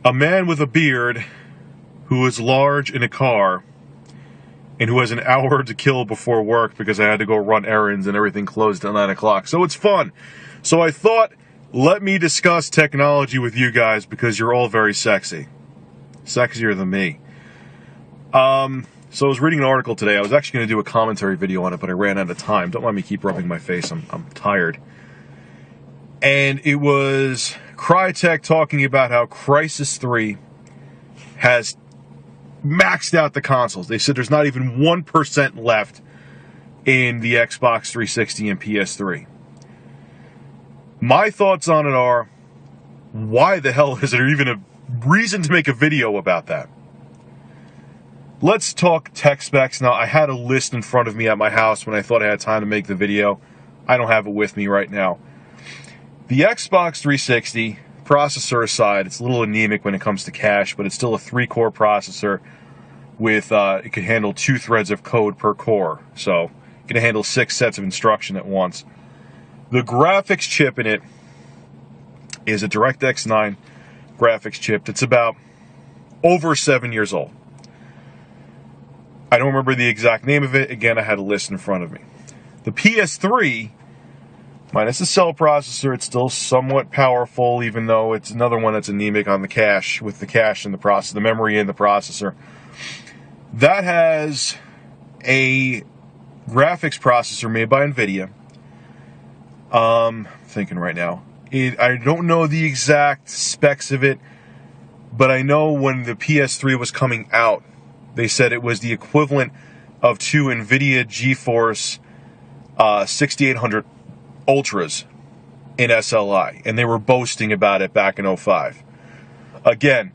A man with a beard who is large in a car and who has an hour to kill before work because I had to go run errands and everything closed at 9 o'clock. So it's fun. So I thought, let me discuss technology with you guys because you're all very sexy. Sexier than me. So I was reading an article today. I was actually going to do a commentary video on it, but I ran out of time. Don't let me keep rubbing my face. I'm tired. And it was Crytek talking about how Crysis 3 has maxed out the consoles. They said there's not even 1% left in the Xbox 360 and PS3. My thoughts on it are, why the hell is there even a reason to make a video about that? Let's talk tech specs. Now, I had a list in front of me at my house when I thought I had time to make the video. I don't have it with me right now. The Xbox 360, processor aside, it's a little anemic when it comes to cache, but it's still a 3-core processor with, it can handle 2 threads of code per core. So, it can handle 6 sets of instruction at once. The graphics chip in it is a DirectX 9 graphics chip that's about over 7 years old. I don't remember the exact name of it. Again, I had a list in front of me. The PS3, minus the cell processor, it's still somewhat powerful, even though it's another one that's anemic on the cache, with the cache and the processor, the memory and the processor. That has a graphics processor made by NVIDIA. Thinking right now. I don't know the exact specs of it, but I know when the PS3 was coming out, they said it was the equivalent of 2 NVIDIA GeForce 6800 Ultras in SLI, and they were boasting about it back in 2005. Again,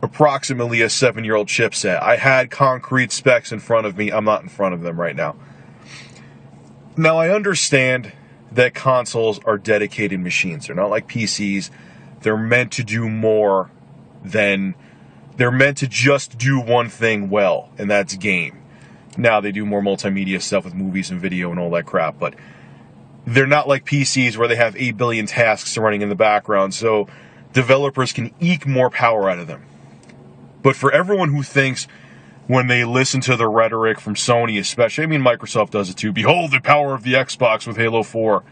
approximately a 7-year-old chipset. I had concrete specs in front of me. I'm not in front of them right now. Now, I understand that consoles are dedicated machines. They're not like PCs. They're meant to do more than... They're meant to just do one thing well, and that's game. Now, they do more multimedia stuff with movies and video and all that crap, but they're not like PCs where they have 8 billion tasks running in the background, so developers can eke more power out of them. But for everyone who thinks, when they listen to the rhetoric from Sony especially, I mean Microsoft does it too, behold the power of the Xbox with Halo 4.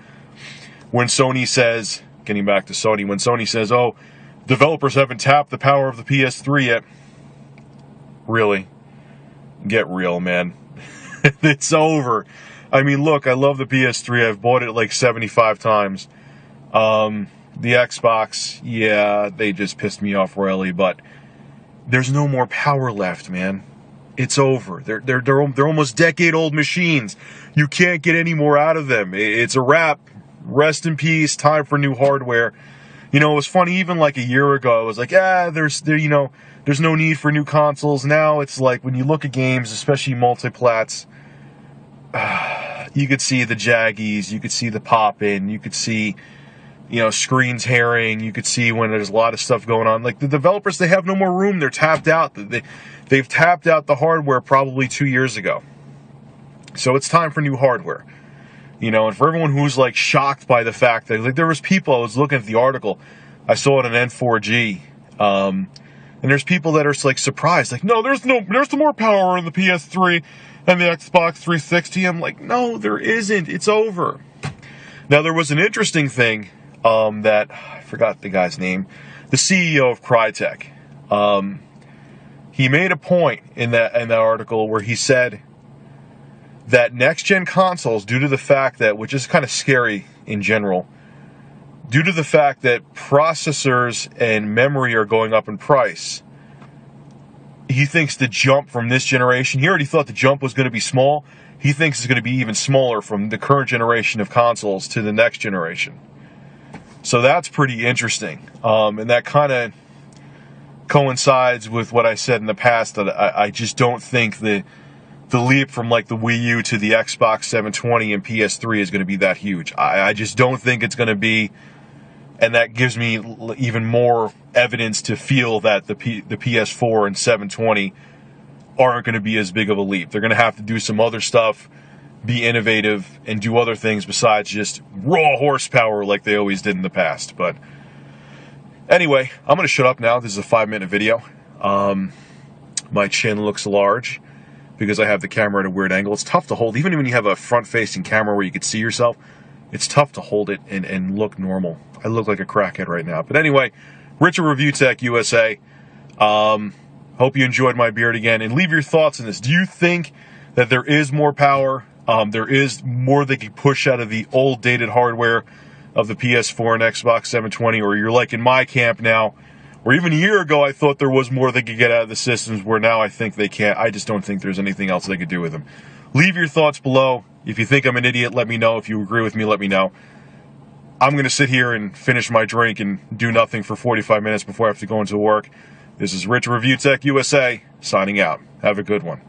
When Sony says, getting back to Sony, when Sony says, oh, developers haven't tapped the power of the PS3 yet. Really? Get real, man. It's over. I mean, look, I love the PS3. I've bought it like 75 times. The Xbox, yeah, they just pissed me off royally, but there's no more power left, man. It's over. They're almost decade-old machines. You can't get any more out of them. It's a wrap. Rest in peace. Time for new hardware. You know, it was funny, even like a year ago, I was like, there's no need for new consoles. Now it's like, when you look at games, especially multiplats, you could see the jaggies, you could see the pop-in, you could see, screens herring, you could see when there's a lot of stuff going on. Like, the developers, they have no more room, they're tapped out. They've tapped out the hardware probably 2 years ago. So it's time for new hardware. And for everyone who's, like, shocked by the fact that, like, there was people, I was looking at the article, I saw it on N4G, and there's people that are, like, surprised, like, no, there's more power in the PS3 and the Xbox 360. I'm like, no, there isn't. It's over. Now, there was an interesting thing, that, I forgot the guy's name, the CEO of Crytek. He made a point in that article where he said that next-gen consoles, due to the fact that, which is kind of scary in general, due to the fact that processors and memory are going up in price, he thinks the jump from this generation, he already thought the jump was going to be small, he thinks it's going to be even smaller from the current generation of consoles to the next generation. So that's pretty interesting. And that kind of coincides with what I said in the past, that I just don't think the leap from like the Wii U to the Xbox 720 and PS3 is going to be that huge. I just don't think it's going to be, and that gives me even more evidence to feel that the PS4 and 720 aren't going to be as big of a leap. They're going to have to do some other stuff, be innovative, and do other things besides just raw horsepower like they always did in the past. But Anyway, I'm going to shut up now. This is a 5-minute video. My chin looks large because I have the camera at a weird angle. It's tough to hold. Even when you have a front-facing camera where you can see yourself, it's tough to hold it and look normal. I look like a crackhead right now. But anyway, Richard Review Tech USA. Hope you enjoyed my beard again. And leave your thoughts on this. Do you think that there is more power? There is more they can push out of the old dated hardware of the PS4 and Xbox 720? Or you're like in my camp now, or even a year ago I thought there was more they could get out of the systems, where now I think they can't. I just don't think there's anything else they could do with them. Leave your thoughts below. If you think I'm an idiot, let me know. If you agree with me, let me know. I'm going to sit here and finish my drink and do nothing for 45 minutes before I have to go into work. This is Rich Review Tech USA, signing out. Have a good one.